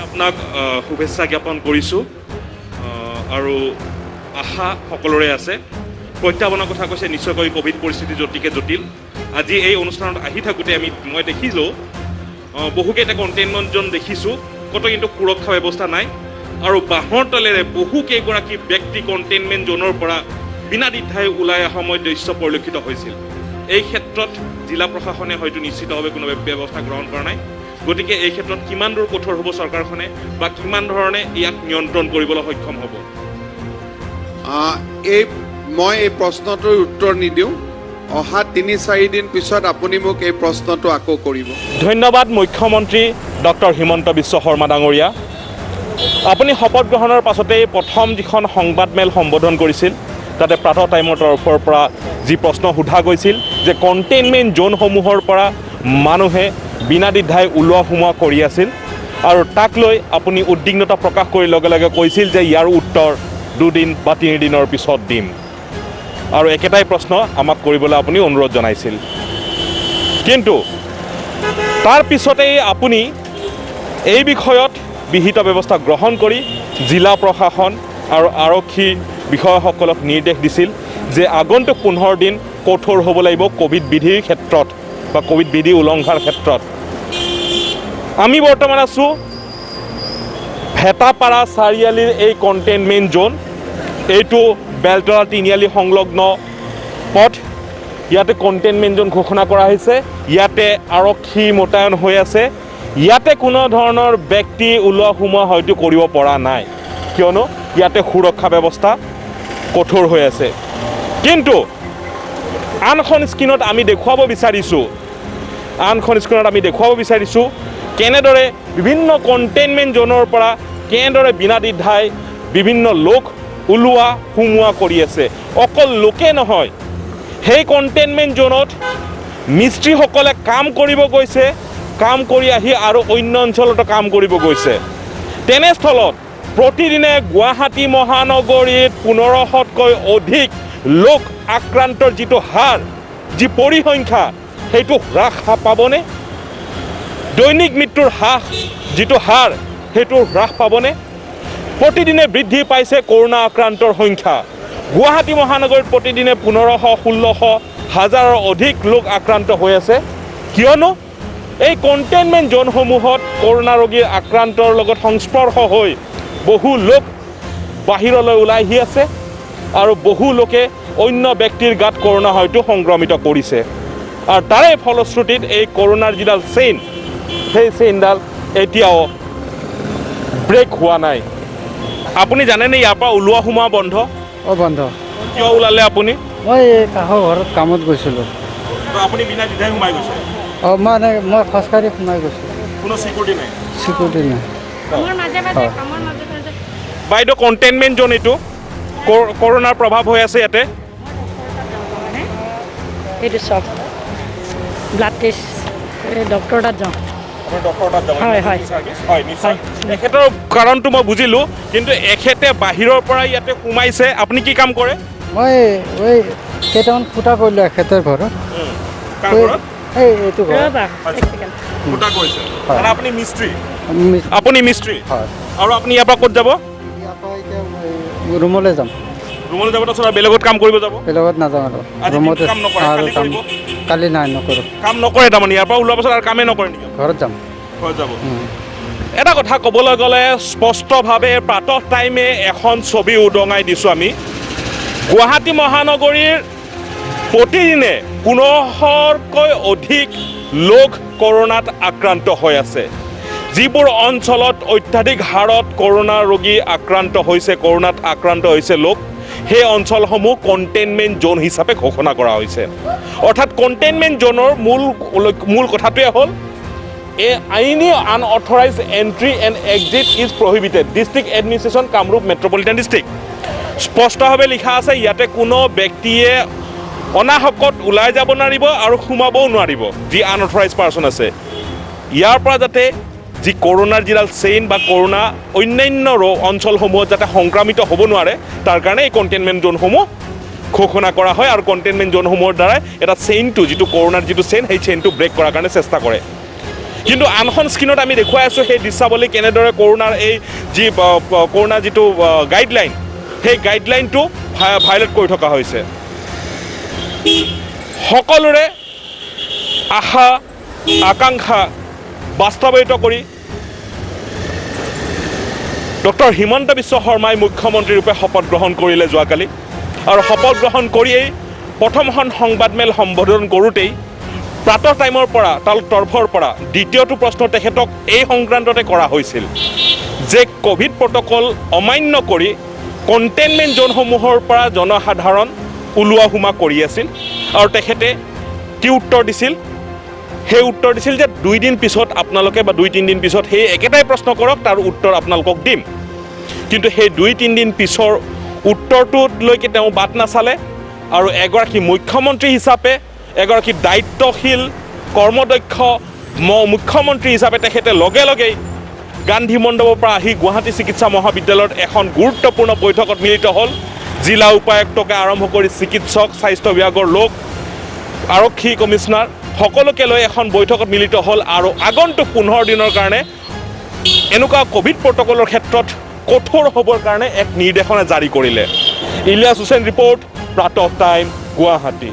আপোনাক শুভেচ্ছা জ্ঞাপন কৰিছোঁ আৰু আশা সকলোৰে আছে। প্ৰত্যাহ্বানৰ কথা কৈছে নিশ্চয়কৈ ক'ভিড পৰিস্থিতি অতিকে জটিল। আজি এই অনুষ্ঠানত আহি থাকোঁতে মই দেখিলোঁ বহুকেইটা কণ্টেইনমেণ্ট জ'ন দেখিছোঁ, ক'তো কিন্তু সুৰক্ষা ব্যৱস্থা নাই আৰু বাঁহৰ তলেৰে বহুকেইগৰাকী ব্যক্তি কণ্টেইনমেণ্ট জ'নৰ পৰা বিনা দ্বিধাই ওলাই অহা সময় দৃশ্য পৰিলক্ষিত হৈছিল। এই ক্ষেত্ৰত জিলা প্ৰশাসনে হয়তো নিশ্চিতভাৱে কোনো ব্যৱস্থা গ্ৰহণ কৰা নাই। গতিকে এই ক্ষেত্ৰত কিমান দূৰ কঠোৰ হ'ব চৰকাৰখনে বা কিমান ধৰণে ইয়াক নিয়ন্ত্ৰণ কৰিবলৈ সক্ষম হ'ব? মই এই প্ৰশ্নটোৰ উত্তৰ নিদিওঁ। অহা ৩-৪ দিন পিছত আপুনি মোক এই প্ৰশ্নটো আকৌ কৰিব। ধন্যবাদ মুখ্যমন্ত্ৰী ডক্টৰ হিমন্ত বিশ্ব শৰ্মা ডাঙৰীয়া। আপুনি শপত গ্ৰহণৰ পাছতেই প্ৰথম যিখন সংবাদমেল সম্বোধন কৰিছিল, তাতে প্ৰাতঃ টাইমৰ তৰফৰ পৰা যি প্ৰশ্ন সোধা গৈছিল যে কণ্টেইনমেণ্ট জ'নসমূহৰ পৰা মানুহে বিনা দ্বিধাই ওলোৱা সোমোৱা কৰি আছিল আৰু তাক লৈ আপুনি উদ্বিগ্নতা প্ৰকাশ কৰি লগে লগে কৈছিল যে ইয়াৰ উত্তৰ 2 দিন বা 3 দিনৰ পিছত দিম আৰু একেটাই প্ৰশ্ন আমাক কৰিবলৈ আপুনি অনুৰোধ জনাইছিল। কিন্তু তাৰ পিছতেই আপুনি এই বিষয়ত বিহিত ব্যৱস্থা গ্ৰহণ কৰি জিলা প্ৰশাসন আৰু আৰক্ষী বিষয়াসকলক নিৰ্দেশ দিছিল যে আগন্তুক 15 দিন কঠোৰ হ'ব লাগিব ক'ভিড বিধিৰ ক্ষেত্ৰত বা ক'ভিড বিধি উলংঘাৰ ক্ষেত্ৰত। আমি বৰ্তমান আছোঁ ভেটাপাৰা চাৰিআলিৰ এই কণ্টেইনমেণ্ট জ'ন। এইটো বেলতলা তিনিআলি সংলগ্ন পথ। ইয়াতে কণ্টেইনমেণ্ট জ'ন ঘোষণা কৰা হৈছে। ইয়াতে আৰক্ষী মোতায়েন হৈ আছে। ইয়াতে কোনো ধৰণৰ ব্যক্তি ওলোৱা সোমোৱা হয়তো কৰিব পৰা নাই, কিয়নো ইয়াতে সুৰক্ষা ব্যৱস্থা কঠোৰ হৈ আছে। কিন্তু আনখন স্ক্ৰীণত আমি দেখুৱাব বিচাৰিছোঁ কেনেদৰে বিভিন্ন কণ্টেইনমেণ্ট জ'নৰ পৰা কেনেদৰে বিনা দ্বিধাই বিভিন্ন লোক ওলোৱা সোমোৱা কৰি আছে। অকল লোকে নহয়, সেই কণ্টেইনমেণ্ট জ'নত মিস্ত্ৰীসকলে কাম কৰিব গৈছে, কাম কৰি আহি আৰু অন্য অঞ্চলতো কাম কৰিব গৈছে। তেনেস্থলত প্ৰতিদিনে গুৱাহাটী মহানগৰীত 1500তকৈ অধিক লোক আক্ৰান্তৰ যিটো হাৰ, যি পৰিসংখ্যা, সেইটো হ্ৰাস পাবনে? দৈনিক মৃত্যুৰ যিটো হাৰ, সেইটো হ্ৰাস পাবনে? প্ৰতিদিনে বৃদ্ধি পাইছে কৰোণা আক্ৰান্তৰ সংখ্যা। গুৱাহাটী মহানগৰীত প্ৰতিদিনে 1500-1600 হাজাৰৰ অধিক লোক আক্ৰান্ত হৈ আছে, কিয়নো এই কণ্টেইনমেণ্ট জ'নসমূহত কৰোণা ৰোগীৰ আক্ৰান্তৰ লগত সংস্পৰ্শ হৈ বহু লোক বাহিৰলৈ ওলাই আহি আছে আৰু বহু লোকে অন্য ব্যক্তিৰ গাত কৰোণা হয়তো সংক্ৰমিত কৰিছে। আৰু তাৰে ফলশ্ৰুতিত এই কৰোণাৰ যিডাল চেইন, সেই চেইনডাল এতিয়াও ব্ৰেক হোৱা নাই। আপুনি জানেনে ইয়াৰ পৰা ওলোৱা সোমোৱা বন্ধ? বন্ধ। কিয় ওলালে আপুনি? মই কাষৰ ঘৰত কামত গৈছিলোঁ। আপুনি বিনা দ্বিধাই সোমাই গৈছে? মানে মই খোজকাঢ়ি সোমাই গৈছোঁ। কোনো চিকিউৰিটি নাই? চিকিউৰিটি নাই। বাইদেউ, কণ্টেইনমেণ্ট জ'ন এইটো, কৰোণাৰ প্ৰভাৱ হৈ আছে ইয়াতে? এইটো চব ব্লাড টেষ্ট ডক্টৰ তাত যাওঁ। এখেতৰ কাৰণটো মই বুজিলোঁ, কিন্তু এখেতে বাহিৰৰ পৰা ইয়াতে সোমাইছে। আপুনি কি কাম কৰে? মই কেইটামান ফুটা কৰিলোঁ এখেতৰ ঘৰত। এইটো আপুনি মিস্ত্ৰী? আপুনি মিস্ত্ৰী আৰু আপুনি ইয়াৰ পৰা ক'ত যাব? ৰুমলৈ যাম। ৰুমলৈ যাব, তাৰপিছত বেলেগত কাম কৰিব যাব? বেলেগত নাযাওঁ আৰু ৰুমতে আৰু কাম কালি নাই নকৰোঁ। কাম নকৰে তাৰমানে? ইয়াৰ পৰা ওলোৱাৰ পাছত আৰু কামেই নকৰে নেকি? ঘৰত যাম। ঘৰত যাব। এটা কথা ক'বলৈ গ'লে স্পষ্টভাৱে প্ৰাতঃ টাইমে এখন ছবি উদঙাই দিছোঁ আমি। গুৱাহাটী মহানগৰীৰ প্ৰতিদিনে 1500তকৈ অধিক লোক কৰোণাত আক্ৰান্ত হৈ আছে। যিবোৰ অঞ্চলত অত্যাধিক হাৰত কৰোণা ৰোগী আক্ৰান্ত হৈছে, কৰোণাত আক্ৰান্ত হৈছে লোক, সেই অঞ্চলসমূহ কণ্টেইনমেণ্ট জ'ন হিচাপে ঘোষণা কৰা হৈছে। অৰ্থাৎ কণ্টেইনমেণ্ট জ'নৰ মূল কথাটোৱে হ'ল আইনী unauthorised entry and exit is প্ৰহিবিটেড। District administration Kamrup metropolitan district স্পষ্টভাৱে লিখা আছে, ইয়াতে কোনো ব্যক্তিয়ে অনাহকত ওলাই যাব নোৱাৰিব আৰু সোমাবও নোৱাৰিব যি আনঅথৰাইজ পাৰ্চন আছে। ইয়াৰ পৰা যাতে যি কৰোণাৰ যিডাল চেইন বা কৰোণা অন্যান্য অঞ্চলসমূহত যাতে সংক্ৰামিত হ'ব নোৱাৰে, তাৰ কাৰণে এই কণ্টেইনমেণ্ট জ'নসমূহ ঘোষণা কৰা হয় আৰু কণ্টেইনমেণ্ট জ'নসমূহৰ দ্বাৰাই এটা চেইনটো, যিটো কৰোণাৰ যিটো চেইন, সেই চেইনটো ব্ৰেক কৰাৰ কাৰণে চেষ্টা কৰে। কিন্তু আনখন স্ক্ৰীণত আমি দেখুৱাই আছোঁ সেই দৃশ্যাৱলী কেনেদৰে কৰোণাৰ এই যি কৰোণাৰ যিটো গাইডলাইন সেই গাইডলাইনটো ভায়োলেট কৰি থকা হৈছে সকলোৰে আশা আকাংক্ষা বাস্তৱায়িত কৰি ডক্টৰ হিমন্ত বিশ্ব শৰ্মাই মুখ্যমন্ত্ৰীৰূপে শপত গ্ৰহণ কৰিলে যোৱাকালি আৰু শপত গ্ৰহণ কৰিয়েই প্ৰথমখন সংবাদমেল সম্বোধন কৰোঁতেই প্ৰাতঃ টাইমৰ পৰা তাৰ তৰফৰ পৰা দ্বিতীয়টো প্ৰশ্ন তেখেতক এই সংক্ৰান্ততে কৰা হৈছিল যে কোভিড প্ৰট'কল অমান্য কৰি কণ্টেইনমেণ্ট জ'নসমূহৰ পৰা জনসাধাৰণ ওলোৱা সোমোৱা কৰি আছিল আৰু তেখেতে কি উত্তৰ দিছিল সেই উত্তৰ দিছিল যে 2 দিন পিছত আপোনালোকে বা 2-3 দিন পিছত সেই একেটাই প্ৰশ্ন কৰক তাৰ উত্তৰ আপোনালোকক দিম কিন্তু সেই 2-3 দিন পিছৰ উত্তৰটোলৈকে তেওঁ বাট নাচালে আৰু এগৰাকী মুখ্যমন্ত্ৰী হিচাপে এগৰাকী দায়িত্বশীল কৰ্মদক্ষ মুখ্যমন্ত্ৰী হিচাপে তেখেতে লগে লগেই গান্ধী মণ্ডপৰ পৰা আহি গুৱাহাটী চিকিৎসা মহাবিদ্যালয়ত এখন গুৰুত্বপূৰ্ণ বৈঠকত মিলিত হ'ল জিলা উপায়ুক্তকে আৰম্ভ কৰি চিকিৎসক স্বাস্থ্য বিভাগৰ লোক আৰক্ষী কমিশনাৰ সকলোকে লৈ এখন বৈঠকত মিলিত হ'ল আৰু আগন্তুক 15 দিনৰ কাৰণে এনেকুৱা কোভিড প্ৰট'কলৰ ক্ষেত্ৰত কঠোৰ হ'বৰ কাৰণে এক নিৰ্দেশনা জাৰি কৰিলে ইলিয়াছ হুছেইন ৰিপৰ্ট প্ৰাতঃ টাইম গুৱাহাটী